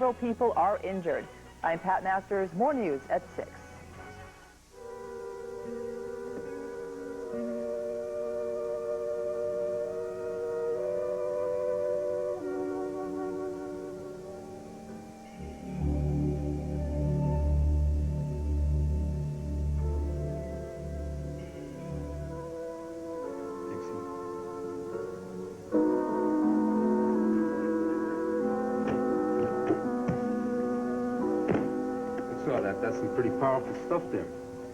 several people are injured. I'm Pat Masters. More news at 6. That's some pretty powerful stuff there.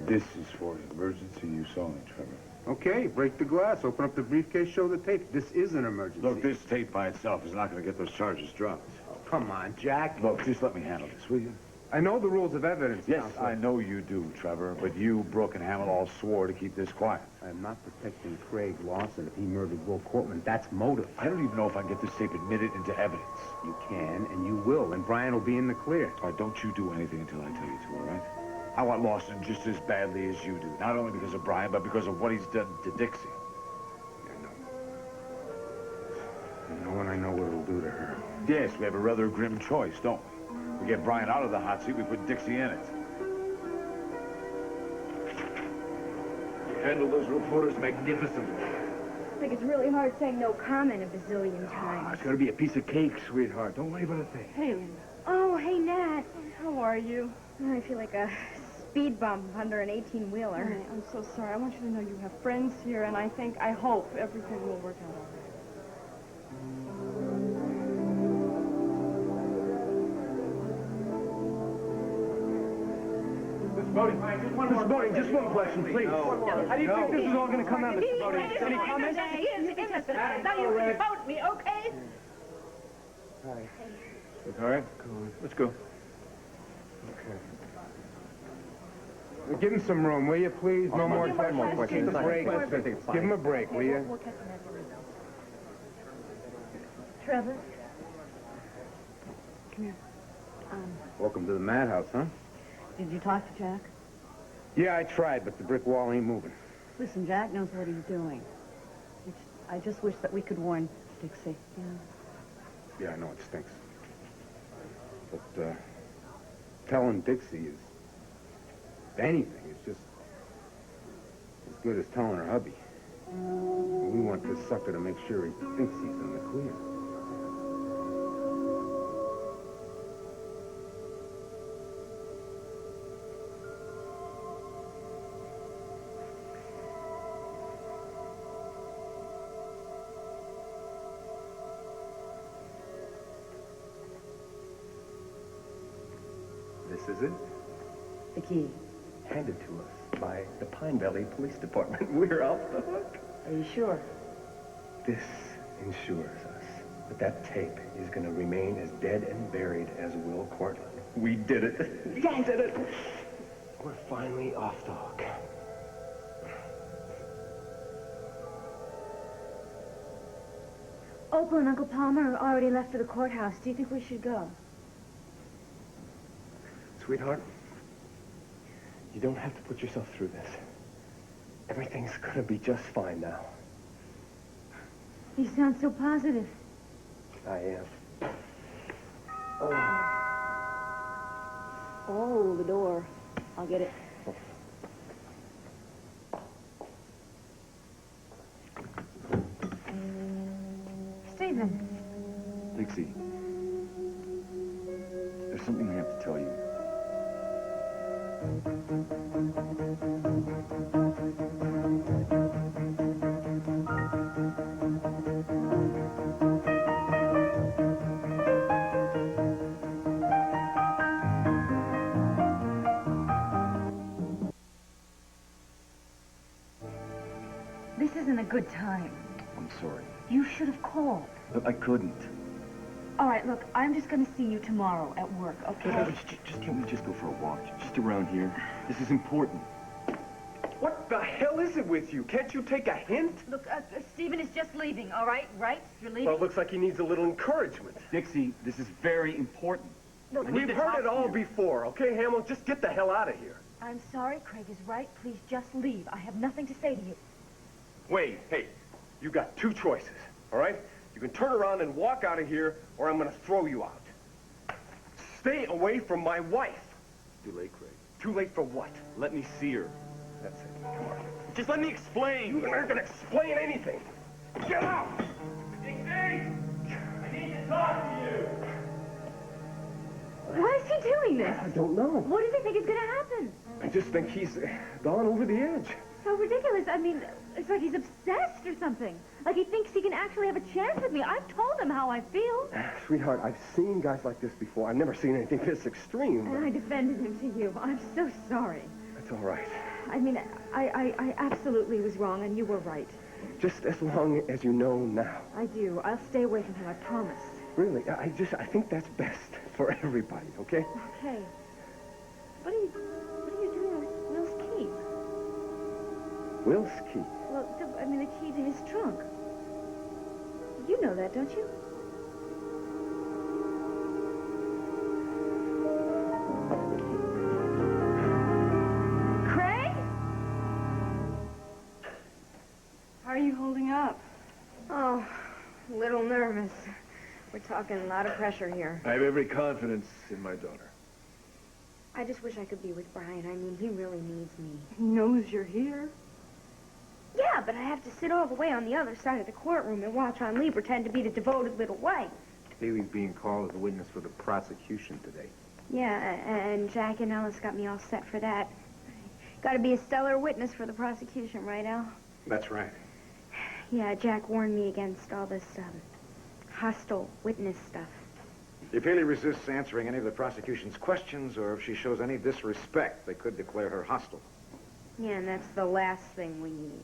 This is for the emergency use only, Trevor. Okay, break the glass, open up the briefcase, show the tape. This is an emergency. Look, this tape by itself is not going to get those charges dropped. Oh, come on, Jack. Look, just let me handle this, will you? I know the rules of evidence, Yes, Counselor. I know you do, Trevor, but you, Brooke, and Hamill all swore to keep this quiet. I'm not protecting Craig Lawson if he murdered Will Cortland. That's motive. I don't even know if I can get this tape admitted into evidence. You can, and you will, and Brian will be in the clear. All right, don't you do anything until I tell you to, all right? I want Lawson just as badly as you do. Not only because of Brian, but because of what he's done to Dixie. I know, and I know what it'll do to her. Yes, we have a rather grim choice, don't we? We get Brian out of the hot seat, we put Dixie in it. You handle those reporters magnificently. I think it's really hard saying no comment a bazillion times. It's gonna be a piece of cake, sweetheart. Don't worry about a thing. Hey, Linda. Oh, hey, Nat. How are you? I feel like a speed bump under an 18-wheeler. Honey, I'm so sorry. I want you to know you have friends here, and I hope everything will work out all right. Mr. Boding, just one question, please. How do you think this is all going to come out, Mr. Boding? Any comments? Now you vote me, okay? Hi. Sweetheart, let's go. Okay. Give him some room, will you, please? No more questions. Give him a break. Give him a break, will you? Trevor? Come here. Welcome to the madhouse, huh? Did you talk to Jack? Yeah, I tried, but the brick wall ain't moving. Listen, Jack knows what he's doing. I just wish that we could warn Dixie. Yeah, I know it stinks. But, telling Dixie is, if anything, it's just as good as telling her hubby. We want this sucker to make sure he thinks he's in the clear. This is it, The key. handed to us by the Pine Valley Police Department. We're off the hook. Are you sure? This ensures us that that tape is going to remain as dead and buried as Will Cortland. We did it. We did it. We're finally off the hook. Opal and Uncle Palmer are already left for the courthouse. Do you think we should go? Sweetheart, you don't have to put yourself through this. Everything's going to be just fine now. You sound so positive. I am. Oh, the door. I'll get it. Stephen. Dixie, there's something I have to tell you. This isn't a good time. I'm sorry. You should have called. But I couldn't. All right, look, I'm just going to see you tomorrow at work, okay? Just can't we just go for a walk? Just around here. This is important. What the hell is it with you? Can't you take a hint? Look, Stephen is just leaving, all right? Right? You're leaving? Well, it looks like he needs a little encouragement. Dixie, this is very important. Look, We've heard it all before, okay, Hamill? Just get the hell out of here. I'm sorry, Craig is right. Please just leave. I have nothing to say to you. Wait, hey, you got two choices, all right? You can turn around and walk out of here, or I'm going to throw you out. Stay away from my wife. Too late, Craig. Too late for what? Let me see her. That's it. Come on. Just let me explain. You aren't gonna explain anything. Get out! Dixie! I need to talk to you. Why is he doing this? I don't know. What does he think is going to happen? I just think he's gone over the edge. So ridiculous. I mean, it's like he's obsessed or something. Like he thinks he can actually have a chance with me. I've told him how I feel. Sweetheart, I've seen guys like this before. I've never seen anything this extreme. And I defended him to you. I'm so sorry. That's all right. I mean, I absolutely was wrong, and you were right. Just as long as you know now. I do. I'll stay away from him, I promise. Really, I think that's best for everybody, okay? Okay. What are you doing with Will's key? Will's key. Well, I mean, the key to his trunk. You know that, don't you? Craig? How are you holding up? Oh, a little nervous. We're talking a lot of pressure here. I have every confidence in my daughter. I just wish I could be with Brian. I mean, he really needs me. He knows you're here. Yeah, but I have to sit all the way on the other side of the courtroom and watch on Lee pretend to be the devoted little wife. Haley's being called as a witness for the prosecution today. Yeah, and Jack and Ellis got me all set for that. Got to be a stellar witness for the prosecution, right, Al? That's right. Yeah, Jack warned me against all this, hostile witness stuff. If Haley resists answering any of the prosecution's questions, or if she shows any disrespect, they could declare her hostile. Yeah, and that's the last thing we need.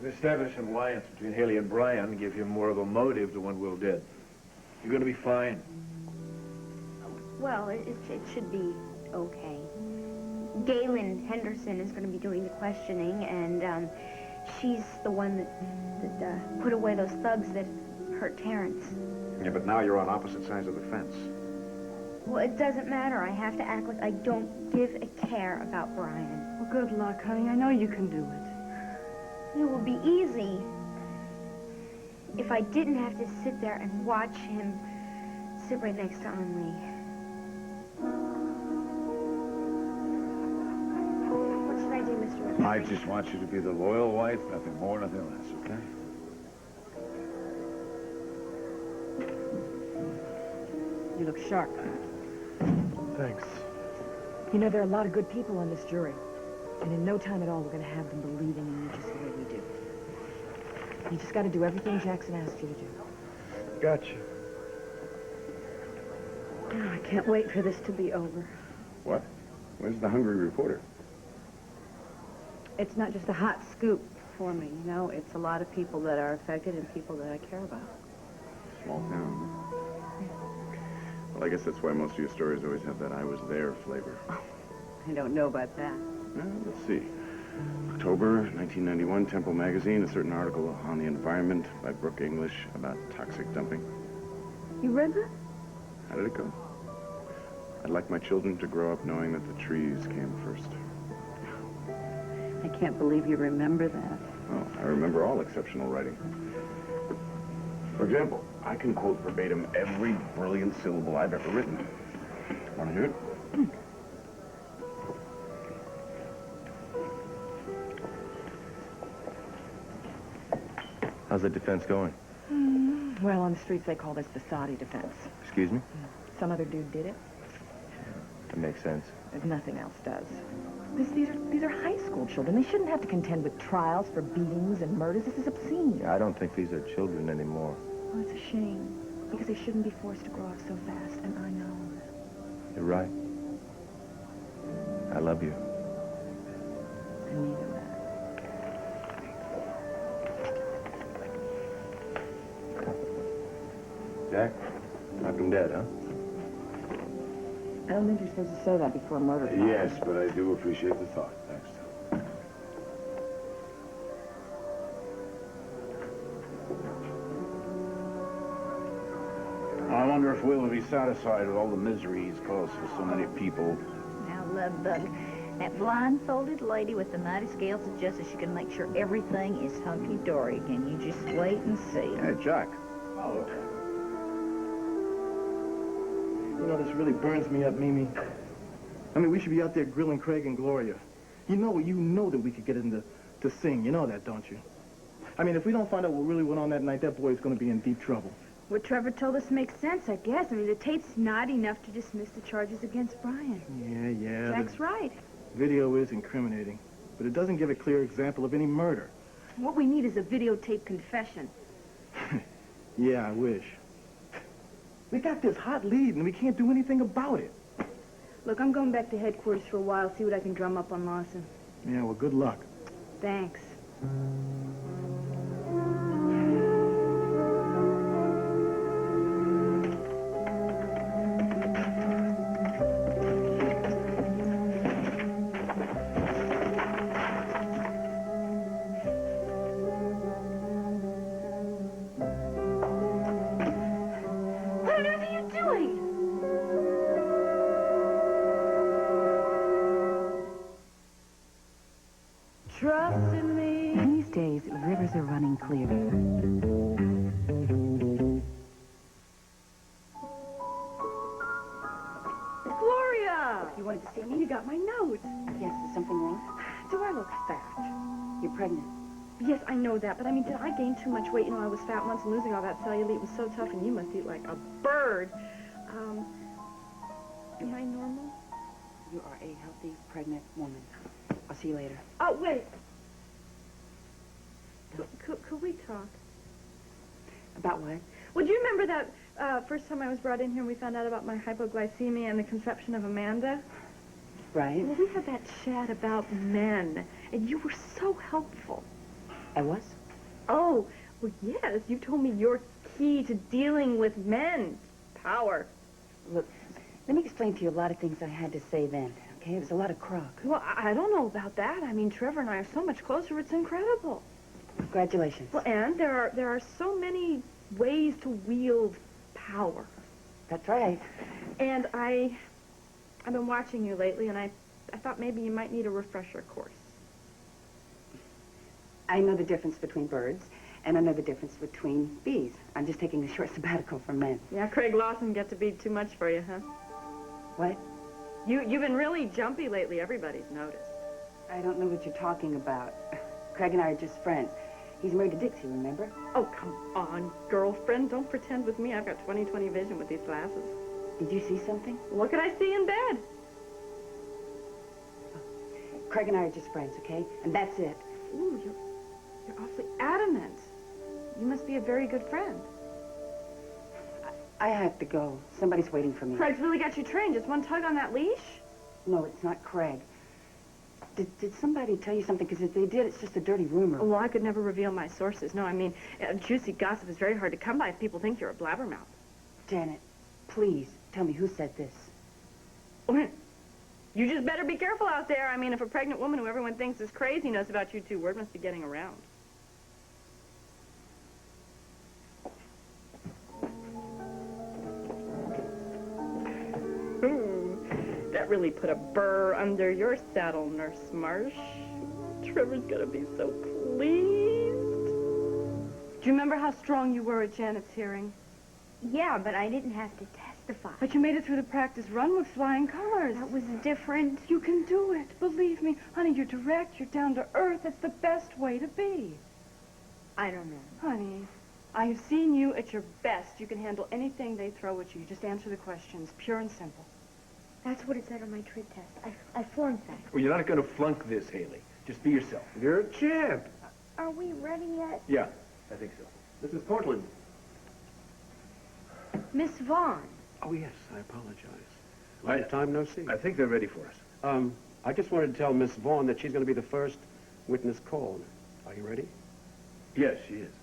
An established alliance between Haley and Brian give him more of a motive to want Will dead. You're going to be fine. Well, it should be okay. Galen Henderson is going to be doing the questioning, and she's the one that put away those thugs that hurt Terrence. Yeah, but now you're on opposite sides of the fence. Well, it doesn't matter. I have to act like I don't give a care about Brian. Well, good luck, honey. I know you can do it. It would be easy if I didn't have to sit there and watch him sit right next to Henri. What should I do, Mr. Rivera? I just want you to be the loyal wife, nothing more, nothing less, okay? You look sharp. Thanks. You know, there are a lot of good people on this jury. And in no time at all, we're going to have them believing in you just the way we do. You just got to do everything Jackson asked you to do. Gotcha. Oh, I can't wait for this to be over. What? Where's the hungry reporter? It's not just a hot scoop for me, you know. It's a lot of people that are affected and people that I care about. Small town. Well, I guess that's why most of your stories always have that I was there flavor. I don't know about that. Well, let's see. October 1991, Temple Magazine, a certain article on the environment by Brooke English about toxic dumping. You read that? How did it go? I'd like my children to grow up knowing that the trees came first. I can't believe you remember that. Well, I remember all exceptional writing. For example, I can quote verbatim every brilliant syllable I've ever written. Want to hear it? How's the defense going? Well, on the streets, they call this the Saudi defense. Excuse me? Some other dude did it. That makes sense. Nothing else does. These are high school children. They shouldn't have to contend with trials for beatings and murders. This is obscene. I don't think these are children anymore. Oh, it's a shame. Because they shouldn't be forced to grow up so fast, and I know. You're right. I love you. I need that. Jack, knocked him dead, huh? I don't think you're supposed to say that before a murder trial. Yes, but I do appreciate the thought. Thanks. I wonder if Will will be satisfied with all the misery he's caused for so many people. Now, love bug, that blindfolded lady with the mighty scales of justice, she can make sure everything is hunky-dory. Can you just wait and see? Hey, Jack. Oh. You know, this really burns me up, Mimi. I mean, we should be out there grilling Craig and Gloria. You know that we could get him to sing. You know that, don't you? I mean, if we don't find out what really went on that night, that boy is going to be in deep trouble. What Trevor told us makes sense, I guess. I mean, the tape's not enough to dismiss the charges against Brian. Yeah. Jack's right. Video is incriminating, but it doesn't give a clear example of any murder. What we need is a videotape confession. Yeah, I wish. We got this hot lead, and we can't do anything about it. Look, I'm going back to headquarters for a while, see what I can drum up on Lawson. Yeah, well, good luck. Thanks. Trust in me. These days, rivers are running clear. Gloria! You wanted to see me? You got my note. Yes, is something wrong? Do I look fat? You're pregnant. Yes, I know that, but I mean, did I gain too much weight? You know, I was fat once, and losing all that cellulite was so tough, and you must eat like a bird. Am I normal? You are a healthy, pregnant woman. I'll see you later. Oh, wait. Could we talk? About what? Well, do you remember that first time I was brought in here and we found out about my hypoglycemia and the conception of Amanda? Right. Well, we had that chat about men, and you were so helpful. I was? Oh, well, yes. You told me your key to dealing with men. Power. Look, let me explain to you a lot of things I had to say then, okay? It was a lot of crock. Well, I don't know about that. I mean, Trevor and I are so much closer. It's incredible. Congratulations. Well, and there are so many ways to wield power. That's right. And I've been watching you lately, and I thought maybe you might need a refresher course. I know the difference between birds, and I know the difference between bees. I'm just taking a short sabbatical from men. Yeah, Craig Lawson get to be too much for you, huh? What? You've been really jumpy lately. Everybody's noticed. I don't know what you're talking about. Craig and I are just friends. He's married to Dixie, remember? Oh, come on, girlfriend. Don't pretend with me. I've got 20/20 vision with these glasses. Did you see something? What could I see in bed? Craig and I are just friends, okay? And that's it. Ooh, you're awfully adamant. You must be a very good friend. I have to go. Somebody's waiting for me. Craig's really got you trained. Just one tug on that leash? No, it's not Craig. Did somebody tell you something? Because if they did, it's just a dirty rumor. Well, I could never reveal my sources. No, I mean, juicy gossip is very hard to come by if people think you're a blabbermouth. Janet, please, tell me who said this. You just better be careful out there. I mean, if a pregnant woman who everyone thinks is crazy knows about you two, word must be getting around. That really put a burr under your saddle, Nurse Marsh. Trevor's gonna be so pleased. Do you remember how strong you were at Janet's hearing? Yeah, but I didn't have to testify. But you made it through the practice run with flying colors. That was different. You can do it. Believe me. Honey, you're direct. You're down to earth. It's the best way to be. I don't know. Honey, I have seen you at your best. You can handle anything they throw at you. Just answer the questions. Pure and simple. That's what it said on my trig test. I flunked that. Well, you're not going to flunk this, Haley. Just be yourself. You're a champ. Are we ready yet? Yeah, I think so. Mrs. Portland. Miss Vaughn. Oh, yes, I apologize. Long time no see. I think they're ready for us. I just wanted to tell Miss Vaughn that she's going to be the first witness called. Are you ready? Yes, she is.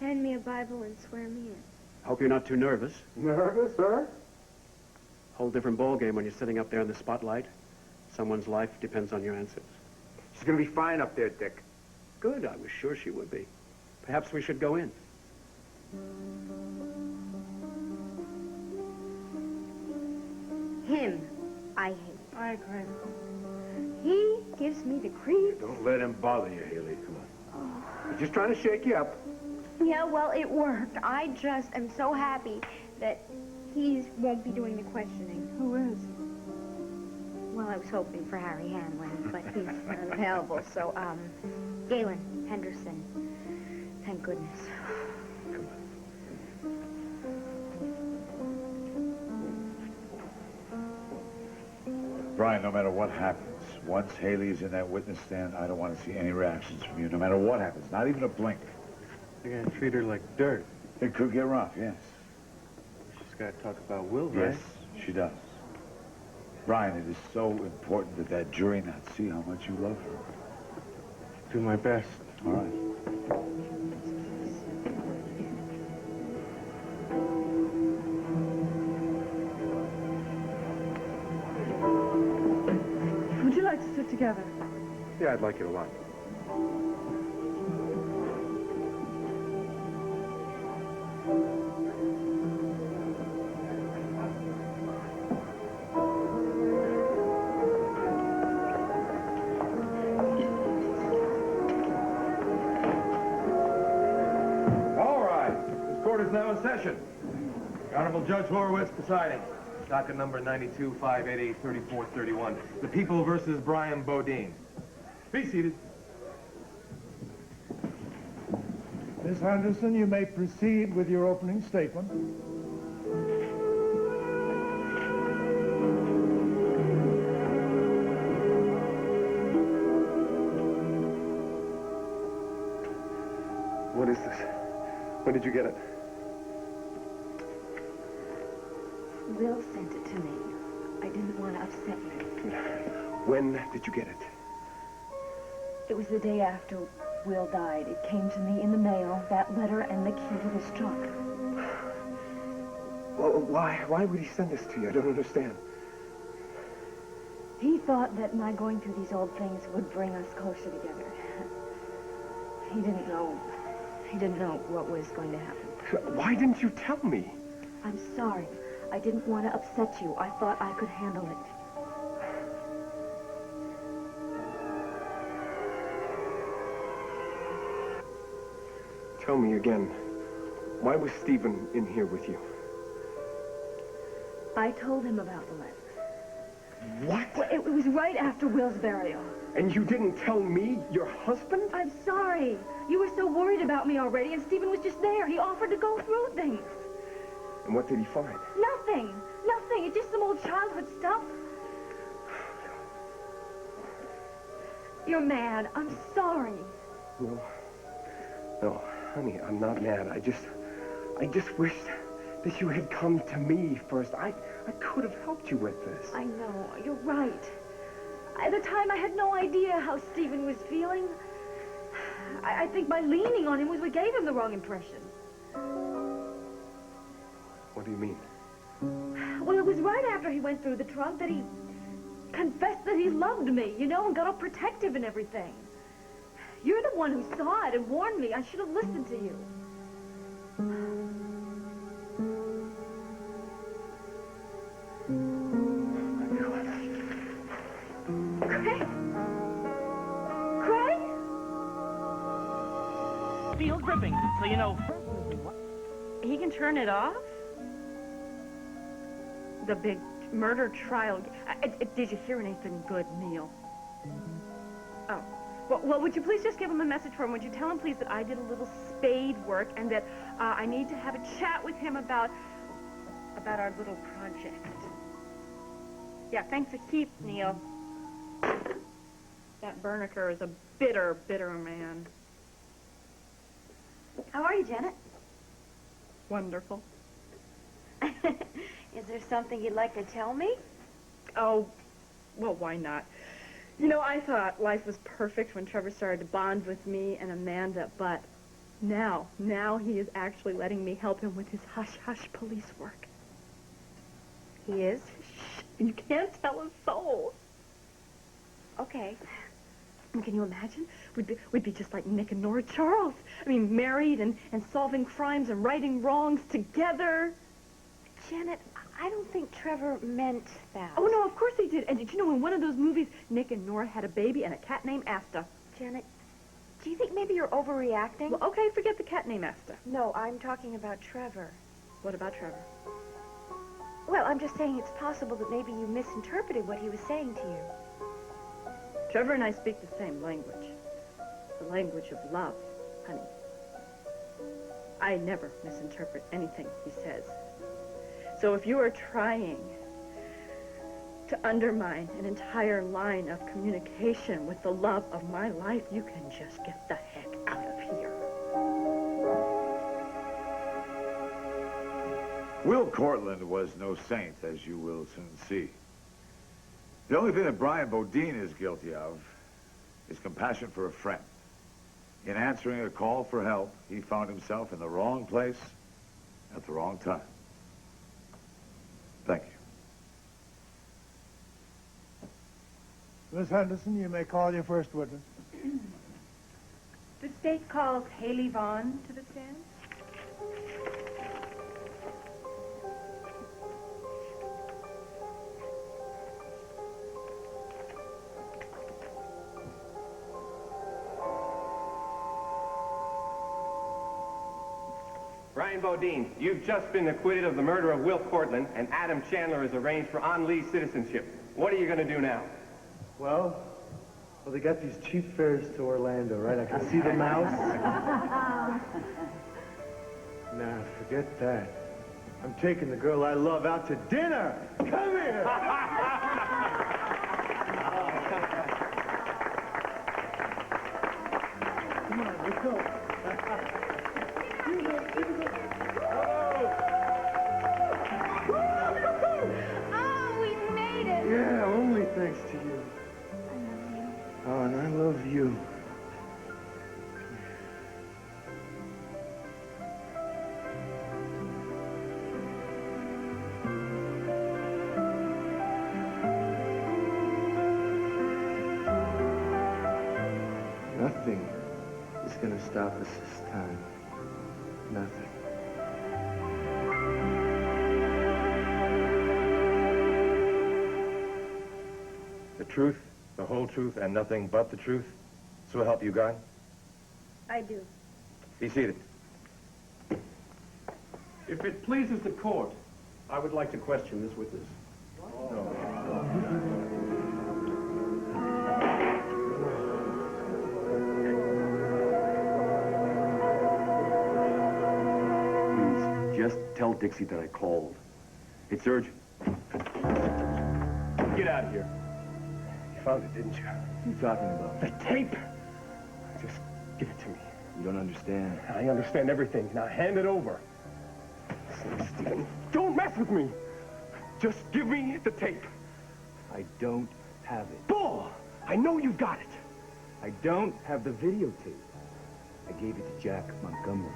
Hand me a Bible and swear me in. Hope you're not too nervous. Nervous, sir? Whole different ballgame when you're sitting up there in the spotlight. Someone's life depends on your answers. She's going to be fine up there, Dick. Good, I was sure she would be. Perhaps we should go in. Him, I hate. I agree. He gives me the creeps. Don't let him bother you, Haley. Come on. He's just trying to shake you up. Yeah, well, it worked. I just am so happy that he won't be doing the questioning. Who is? Well, I was hoping for Harry Hanlon, but he's unavailable. So, Galen Henderson. Thank goodness. Brian, no matter what happens, once Haley's in that witness stand, I don't want to see any reactions from you, no matter what happens, not even a blink. You're gonna treat her like dirt. It could get rough, yes. She's gotta talk about Will, right? Yes, she does. Brian, it is so important that that jury not see how much you love her. Do my best. All right. Would you like to sit together? Yeah, I'd like it a lot. All right. This court is now in session. Honorable Judge Horowitz presiding. Docket number 92-588-3431. The People versus Brian Bodine. Be seated. Miss Henderson, you may proceed with your opening statement. What is this? When did you get it? Will sent it to me. I didn't want to upset you. When did you get it? It was the day after Will died. It came to me in the mail, that letter and the key to this truck. Well, why would he send this to you? I don't understand. He thought that my going through these old things would bring us closer together. He didn't know what was going to happen. Why didn't you tell me? I'm sorry. I didn't want to upset you. I thought I could handle it. Tell me again, why was Stephen in here with you? I told him about the letter. What? Well, it was right after Will's burial. And you didn't tell me, your husband? I'm sorry. You were so worried about me already, and Stephen was just there. He offered to go through things. And what did he find? Nothing. Nothing. It's just some old childhood stuff. You're mad. I'm sorry. No, honey, I'm not mad. I just wished that you had come to me first. I could have helped you with this. I know. You're right. At the time, I had no idea how Stephen was feeling. I think by leaning on him was what gave him the wrong impression. What do you mean? Well, it was right after he went through the trunk that he confessed that he loved me, you know, and got all protective and everything. You're the one who saw it and warned me. I should have listened to you. Craig? Craig? Steel dripping, so you know. He can turn it off? The big murder trial. Did you hear anything good, Neil? Oh. Well, would you please just give him a message for him? Would you tell him, please, that I did a little spade work and that I need to have a chat with him about our little project. Yeah, thanks a heap, Neil. That Berniker is a bitter, bitter man. How are you, Janet? Wonderful. Is there something you'd like to tell me? Oh, well, why not? You know, I thought life was perfect when Trevor started to bond with me and Amanda, but now he is actually letting me help him with his hush-hush police work. He is? Shh, you can't tell a soul. Okay. Can you imagine? We'd be just like Nick and Nora Charles. I mean, married and solving crimes and righting wrongs together. Janet, I don't think Trevor meant that. Oh, no, of course he did. And did you know in one of those movies, Nick and Nora had a baby and a cat named Asta? Janet, do you think maybe you're overreacting? Well, okay, forget the cat named Asta. No, I'm talking about Trevor. What about Trevor? Well, I'm just saying it's possible that maybe you misinterpreted what he was saying to you. Trevor and I speak the same language. The language of love, honey. I never misinterpret anything he says. So if you are trying to undermine an entire line of communication with the love of my life, you can just get the heck out of here. Will Cortland was no saint, as you will soon see. The only thing that Brian Bodine is guilty of is compassion for a friend. In answering a call for help, he found himself in the wrong place at the wrong time. Thank you. Miss Henderson, you may call your first witness. The state calls Haley Vaughn to the stand. Brian Bodine, you've just been acquitted of the murder of Will Cortland, and Adam Chandler is arranged for An Lee's citizenship. What are you going to do now? Well, they got these cheap fares to Orlando, right? I can see the mouse. Nah, forget that. I'm taking the girl I love out to dinner. Come here! Come on, let's go. Oh, we made it! Yeah, only thanks to you. I love you. Oh, and I love you. Nothing is going to stop us this time. Nothing. The truth, the whole truth, and nothing but the truth? So help you God? I do. Be seated. If it pleases the court, I would like to question this witness. Please, just tell Dixie that I called. It's urgent. Get out of here. You found it, didn't you? What are you talking about? The tape. Just give it to me. You don't understand. I understand everything. Now hand it over. Listen, Stephen, don't mess with me. Just give me the tape. I don't have it. Bull! I know you've got it. I don't have the videotape. I gave it to Jack Montgomery.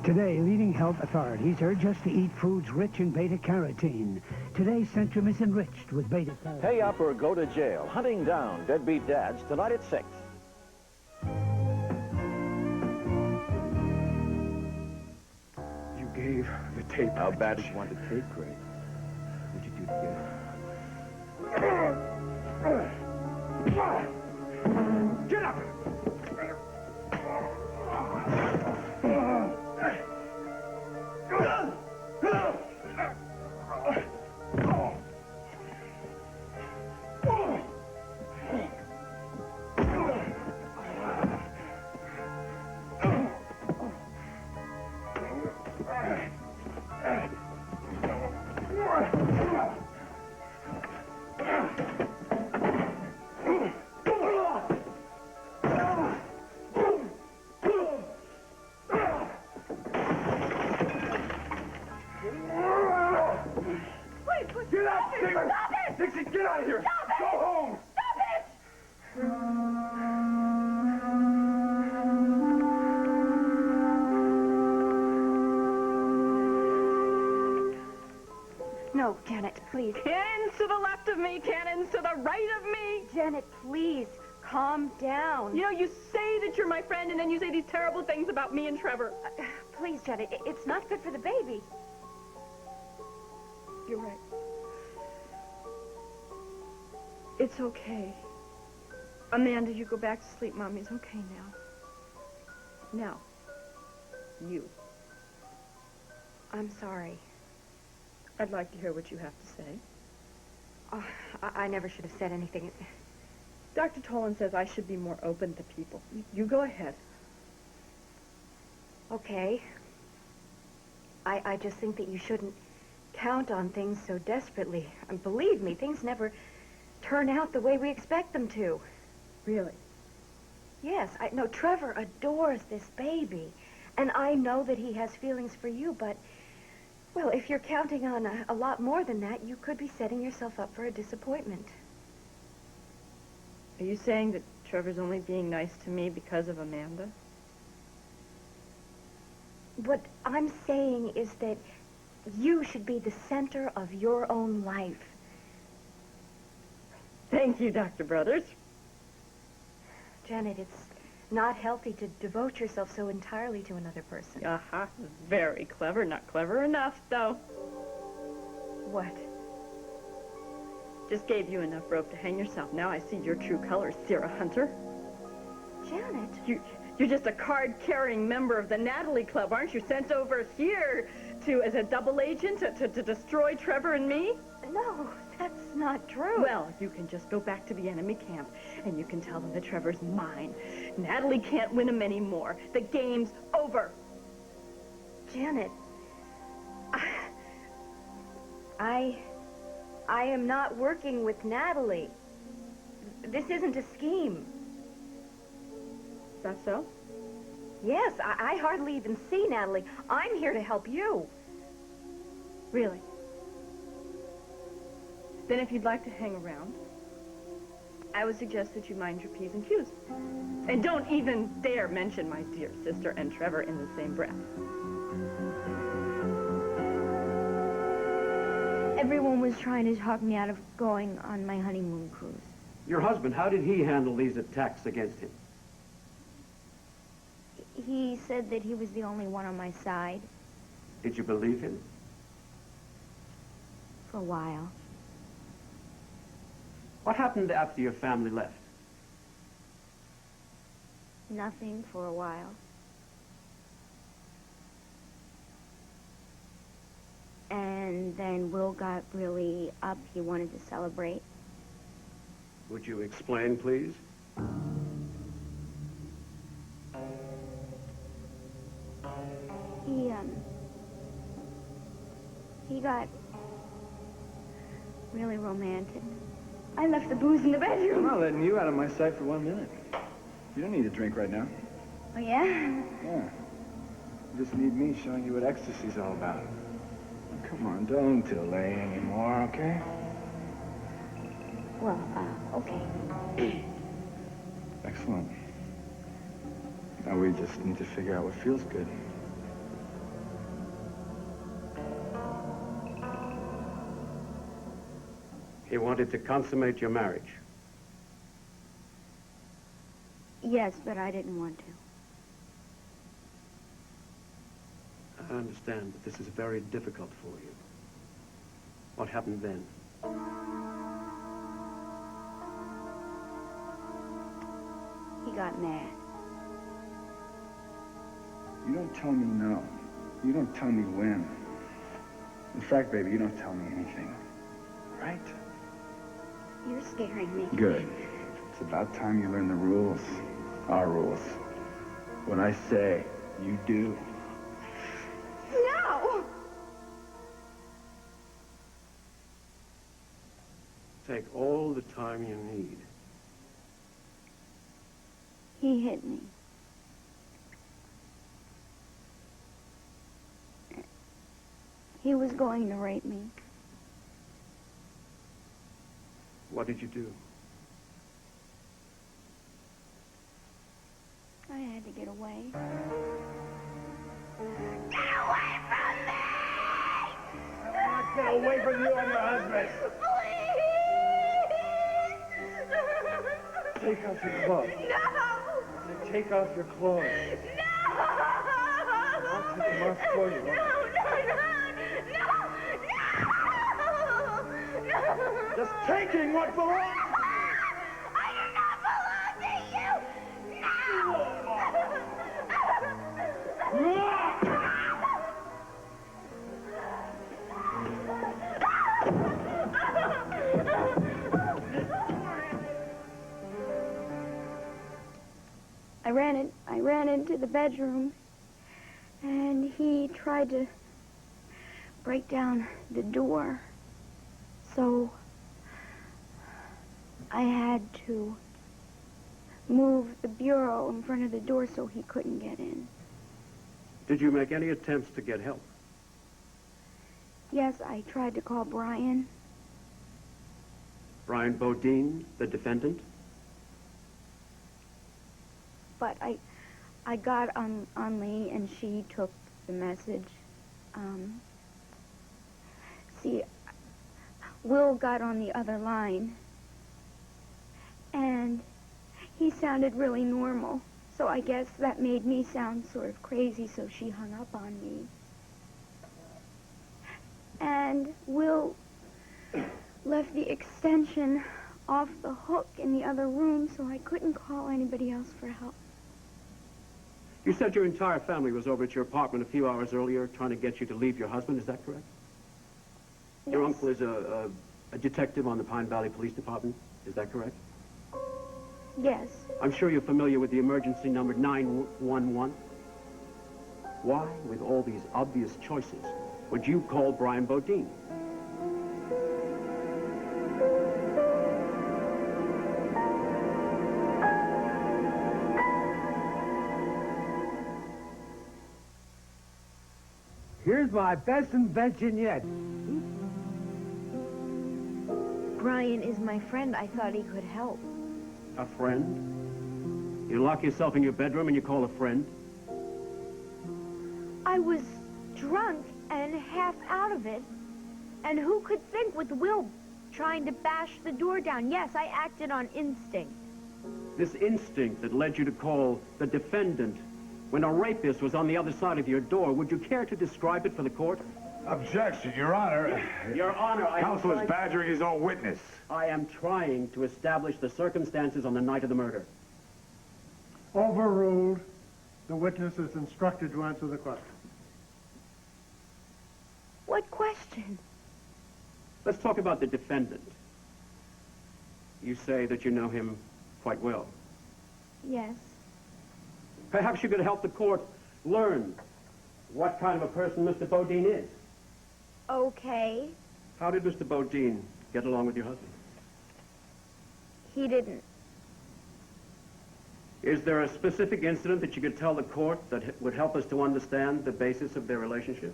Today, leading health authorities urge us to eat foods rich in beta-carotene. Today, Centrum is enriched with beta-carotene. Pay up or go to jail. Hunting down deadbeat dads tonight at 6. You gave the tape. How bad did you want the tape, Craig? What'd you do to get it? Get up! Get out, Stephen! Stop it! Dixie, get out of here! Stop it! Go home! Stop it! No, Janet, please. Cannons to the left of me, cannons to the right of me. Janet, please, calm down. You know, you say that you're my friend, and then you say these terrible things about me and Trevor. Please, Janet, it's not good for the baby. You're right. It's okay. Amanda, you go back to sleep. Mommy's okay now. Now, you. I'm sorry. I'd like to hear what you have to say. Oh, I never should have said anything. Dr. Tolan says I should be more open to people. You go ahead. Okay. I just think that you shouldn't count on things so desperately. And believe me, things never turn out the way we expect them to. Really? Yes, no, Trevor adores this baby. And I know that he has feelings for you, but, well, if you're counting on a lot more than that, you could be setting yourself up for a disappointment. Are you saying that Trevor's only being nice to me because of Amanda? What I'm saying is that you should be the center of your own life. Thank you, Dr. Brothers. Janet, it's not healthy to devote yourself so entirely to another person. Uh-huh. Very clever. Not clever enough, though. What? Just gave you enough rope to hang yourself. Now I see your true colors, Sarah Hunter. Janet? You're just a card-carrying member of the Natalie Club, aren't you? Sent over here as a double agent to destroy Trevor and me? No, that's not true. Well, you can just go back to the enemy camp, and you can tell them that Trevor's mine. Natalie can't win him anymore. The game's over. Janet, I am not working with Natalie. This isn't a scheme. Is that so? Yes, I hardly even see Natalie. I'm here to help you. Really? Then if you'd like to hang around, I would suggest that you mind your P's and Q's. And don't even dare mention my dear sister and Trevor in the same breath. Everyone was trying to talk me out of going on my honeymoon cruise. Your husband, how did he handle these attacks against him? He said that he was the only one on my side Did you believe him? for a while. What happened after your family left? Nothing for a while. And then Will got really up. He wanted to celebrate. Would you explain, please? He got really romantic. I left the booze in the bedroom. I'm not letting you out of my sight for 1 minute. You don't need a drink right now. Oh, yeah? Yeah. You just need me showing you what ecstasy's all about. Come on, don't delay anymore, okay? Well, okay. Excellent. Now we just need to figure out what feels good. He wanted to consummate your marriage. Yes, but I didn't want to. I understand that this is very difficult for you. What happened then? He got mad. You don't tell me no. You don't tell me when. In fact, baby, you don't tell me anything. Right? You're scaring me. Good. It's about time you learn the rules. Our rules. When I say, you do. No! Take all the time you need. He hit me. He was going to rape me. What did you do? I had to get away. Get away from me! I want to get away from you and your husband. Please! Take off your clothes. No! Take off your clothes. No! I'll take them off for you. No! Just taking what belongs to me. I do not belong I ran into the bedroom, and he tried to break down the door. So I had to move the bureau in front of the door so he couldn't get in. Did you make any attempts to get help? Yes, I tried to call Brian. Brian Bodine, the defendant? But I got on Lee, and she took the message. See, Will got on the other line, and he sounded really normal. So I guess that made me sound sort of crazy, so she hung up on me. And Will left the extension off the hook in the other room, so I couldn't call anybody else for help. You said your entire family was over at your apartment a few hours earlier trying to get you to leave your husband. Is that correct? Yes. Your uncle is a detective on the Pine Valley Police Department. Is that correct? Yes. I'm sure you're familiar with the emergency number 911. Why, with all these obvious choices, would you call Brian Bodine? Here's my best invention yet. Brian is my friend. I thought he could help. A friend? You lock yourself in your bedroom and you call a friend? I was drunk and half out of it. And who could think with Will trying to bash the door down? Yes, I acted on instinct. This instinct that led you to call the defendant when a rapist was on the other side of your door, would you care to describe it for the court? Objection, Your Honor. Your Honor, Counsel is badgering his own witness. I am trying to establish the circumstances on the night of the murder. Overruled. The witness is instructed to answer the question. What question? Let's talk about the defendant. You say that you know him quite well. Yes. Perhaps you could help the court learn what kind of a person Mr. Bodine is. Okay. How did Mr. Bodine get along with your husband? He didn't. Is there a specific incident that you could tell the court that would help us to understand the basis of their relationship?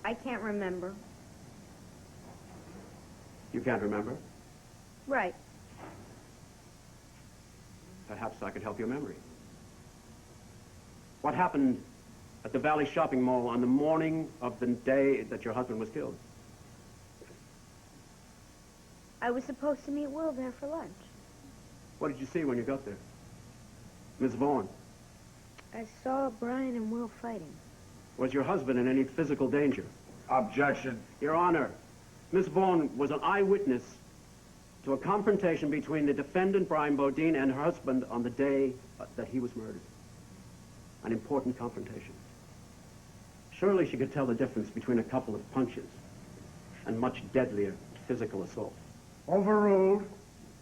I can't remember. You can't remember? Right. Perhaps I could help your memory. What happened at the Valley Shopping Mall on the morning of the day that your husband was killed? I was supposed to meet Will there for lunch. What did you see when you got there? Miss Vaughn, I saw Brian and Will fighting. was your husband in any physical danger? Objection. Your Honor, Miss Vaughn was an eyewitness to a confrontation between the defendant, Brian Bodine, and her husband on the day that he was murdered. An important confrontation. Surely she could tell the difference between a couple of punches and much deadlier physical assault. Overruled.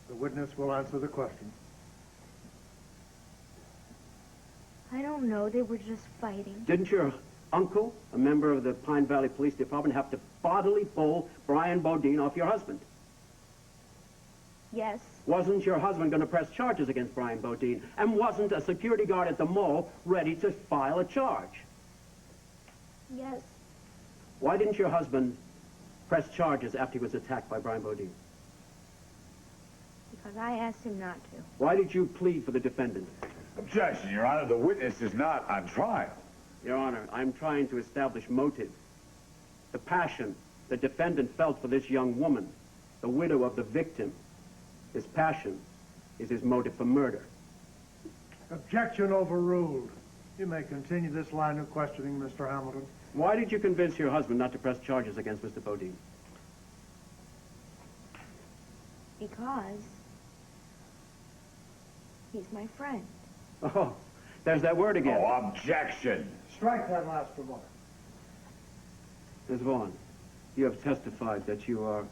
The witness will answer the question. I don't know. They were just fighting. Didn't your uncle, a member of the Pine Valley Police Department, have to bodily pull Brian Bodine off your husband? Yes. Wasn't your husband going to press charges against Brian Bodine? And wasn't a security guard at the mall ready to file a charge? Yes. Why didn't your husband press charges after he was attacked by Brian Bodine? Because I asked him not to. Why did you plead for the defendant? Objection, Your Honor. The witness is not on trial. Your Honor, I'm trying to establish motive. The passion the defendant felt for this young woman, the widow of the victim. His passion is his motive for murder. Objection overruled. You may continue this line of questioning, Mr. Hamilton. Why did you convince your husband not to press charges against Mr. Bodine? Because he's my friend. Oh, there's that word again. Oh, objection. Strike that last remark. Ms. Vaughn, you have testified that you are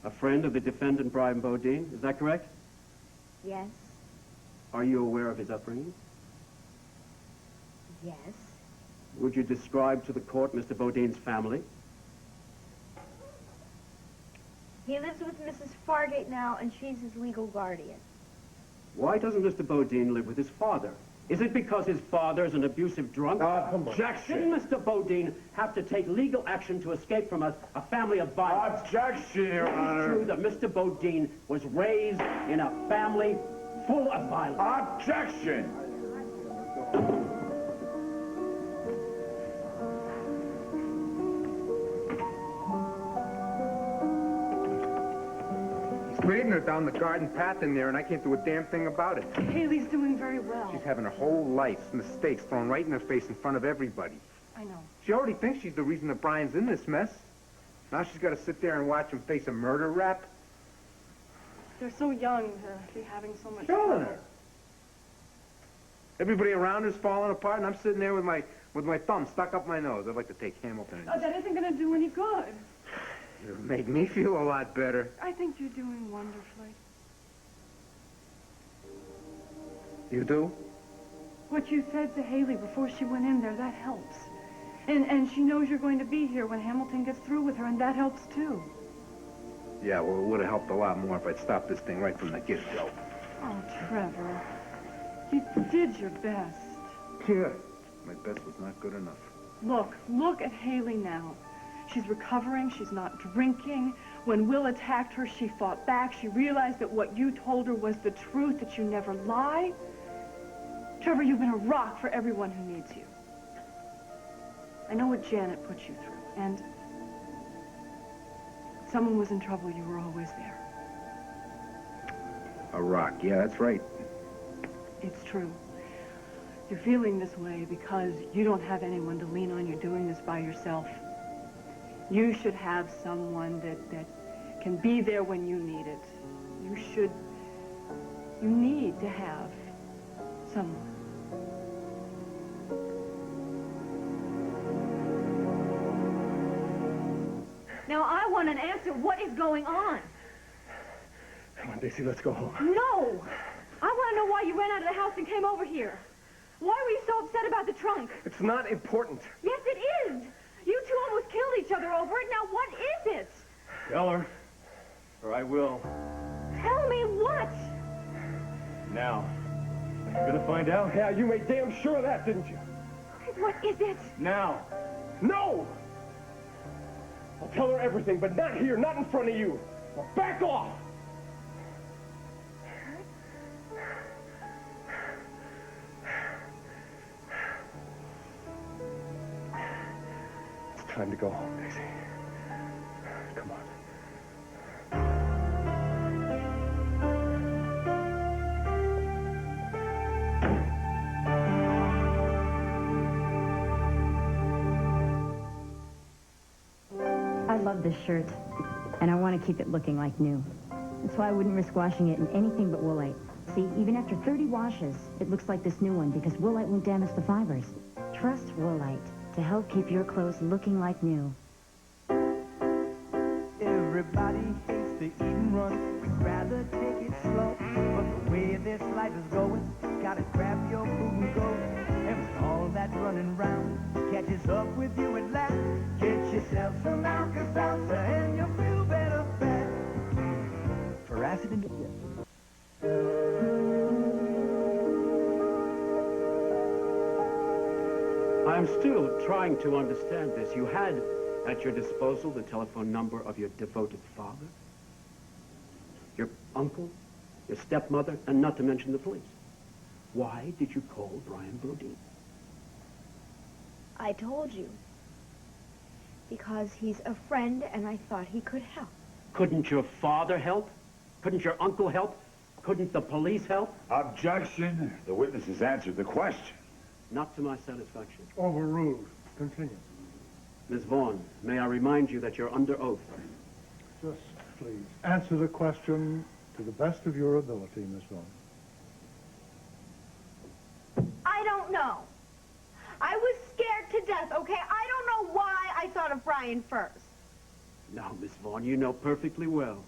a friend of the defendant, Brian Bodine. Is that correct? Yes. Are you aware of his upbringing? Yes. Would you describe to the court Mr. Bodine's family? He lives with Mrs. Fargate now, and she's his legal guardian. Why doesn't Mr. Bodine live with his father? Is it because his father is an abusive drunk? Objection! Shouldn't Mr. Bodine have to take legal action to escape from a family of violence? Objection, Your Honor. It's true that Mr. Bodine was raised in a family full of violence. Objection! He's leading her down the garden path in there, and I can't do a damn thing about it. Haley's doing very well. She's having her whole life's mistakes thrown right in her face in front of everybody. I know. She already thinks she's the reason that Brian's in this mess. Now she's got to sit there and watch him face a murder rap. They're so young to be having so much Killing fun. her. Everybody around her's falling apart, and I'm sitting there with my thumb stuck up my nose. I'd like to take Hamilton and Oh, that isn't going to do any good. it'll make me feel a lot better. I think you're doing wonderfully. You do? What you said to Haley before she went in there, that helps. And she knows you're going to be here when Hamilton gets through with her, and that helps too. Yeah, well, it would have helped a lot more if I'd stopped this thing right from the get-go. Oh, Trevor. You did your best. Yeah. My best was not good enough. Look at Haley now. She's recovering. She's not drinking. When Will attacked her, she fought back. She realized that what you told her was the truth, that you never lie. Trevor, you've been a rock for everyone who needs you. I know what Janet put you through, and if someone was in trouble, you were always there. A rock. Yeah, that's right. It's true. You're feeling this way because you don't have anyone to lean on. You're doing this by yourself. You should have someone that can be there when you need it. You need to have someone. Now, I want an answer. What is going on? Come on, Dixie, let's go home. No! I want to know why you ran out of the house and came over here. Why were you so upset about the trunk? It's not important. Yes, it is. You two almost killed each other over it. Now, what is it? Tell her, or I will. Tell me what? Now. You're gonna find out? Yeah, you made damn sure of that, didn't you? What is it? Now. No! I'll tell her everything, but not here, not in front of you. Now back off! It's time to go home, Dixie. Come on. I love this shirt, and I want to keep it looking like new. That's why I wouldn't risk washing it in anything but Woolite. See, even after 30 washes, it looks like this new one because Woolite won't damage the fibers. Trust Woolite to help keep your clothes looking like new. Everybody hates to eat and run. We'd rather take it slow. But the way this life is going, gotta grab your food and go. And when all that running round catches up with you at last, get yourself some Alka-Seltzer and you'll feel better fast. For acid and I'm still trying to understand this. You had at your disposal the telephone number of your devoted father, your uncle, your stepmother, and not to mention the police. Why did you call Brian Bodine? I told you. Because he's a friend and I thought he could help. Couldn't your father help? Couldn't your uncle help? Couldn't the police help? Objection. The witness has answered the question. Not to my satisfaction. Overruled. Continue. Ms. Vaughn, may I remind you that you're under oath? Just please answer the question to the best of your ability, Miss Vaughn. I don't know. I was scared to death, okay? I don't know why I thought of Brian first. Now, Miss Vaughn, you know perfectly well.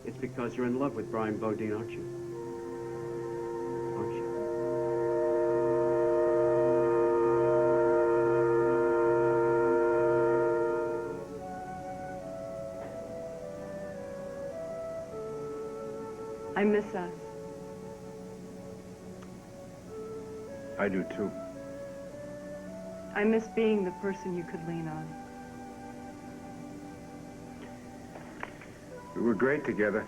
It's because you're in love with Brian Bodine, aren't you? I miss us. I do too. I miss being the person you could lean on. We were great together.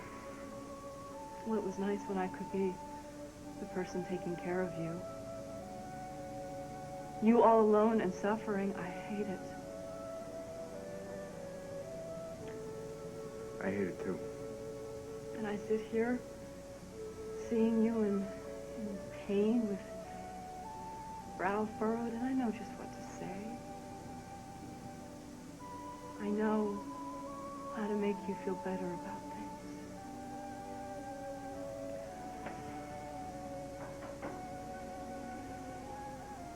Well, it was nice when I could be the person taking care of you. You all alone and suffering, I hate it. I hate it too. And I sit here, seeing you in pain with brow furrowed, and I know just what to say. I know how to make you feel better about things.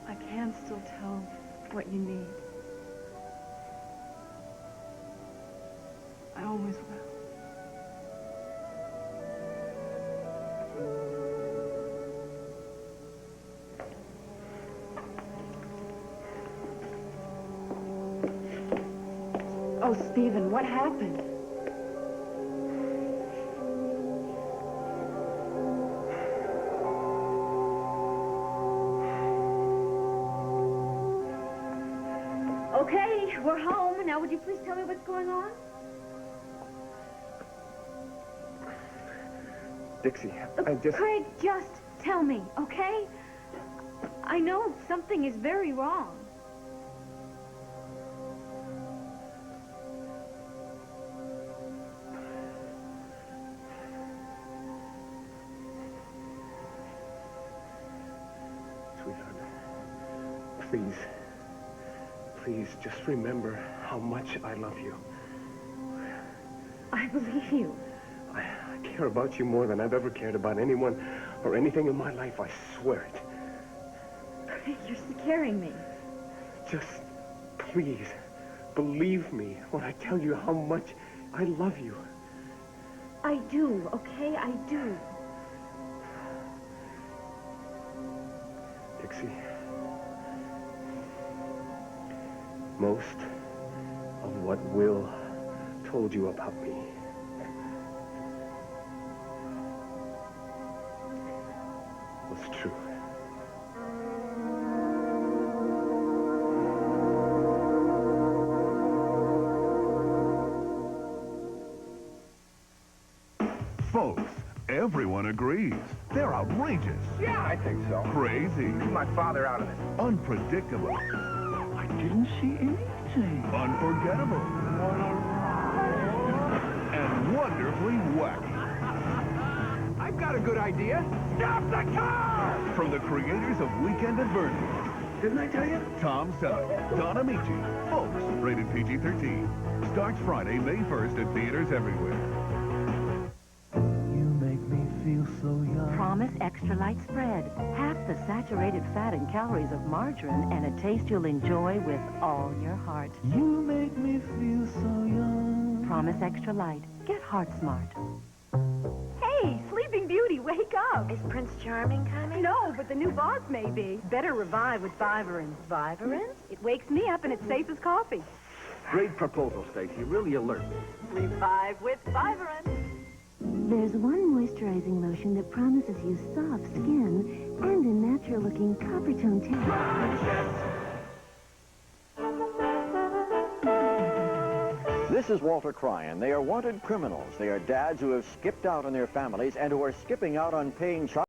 I can still tell what you need. I always will. Oh, Stephen, what happened? Okay, we're home. Now, would you please tell me what's going on? Dixie, I just... Craig, just tell me, okay? I know something is very wrong. Please, please, just remember how much I love you. I believe you. I care about you more than I've ever cared about anyone or anything in my life, I swear it. Craig, you're scaring me. Just, please, believe me when I tell you how much I love you. I do, okay? I do. Dixie, most of what Will told you about me was true. Folks, everyone agrees. They're outrageous. Yeah, I think so. Crazy. Leave my father out of it. Unpredictable. I didn't see anything. Unforgettable. And wonderfully wacky. I've got a good idea. Stop the car! From the creators of Weekend at Bernie's. Didn't I tell you? Tom Selleck, Don Amici. Folks, rated PG-13. Starts Friday, May 1st at theaters everywhere. Promise Extra Light Spread. Half the saturated fat and calories of margarine and a taste you'll enjoy with all your heart. You make me feel so young. Promise Extra Light. Get heart smart. Hey, Sleeping Beauty, wake up. Is Prince Charming coming? No, but the new boss may be. Better revive with Vivarin. Vivarin? It wakes me up and it's safe as coffee. Great proposal, Stacy. Really alert. Revive with Vivarin. There's one moisturizing lotion that promises you soft skin and a natural-looking copper-tone taste. This is Walter Cryan. They are wanted criminals. They are dads who have skipped out on their families and who are skipping out on paying child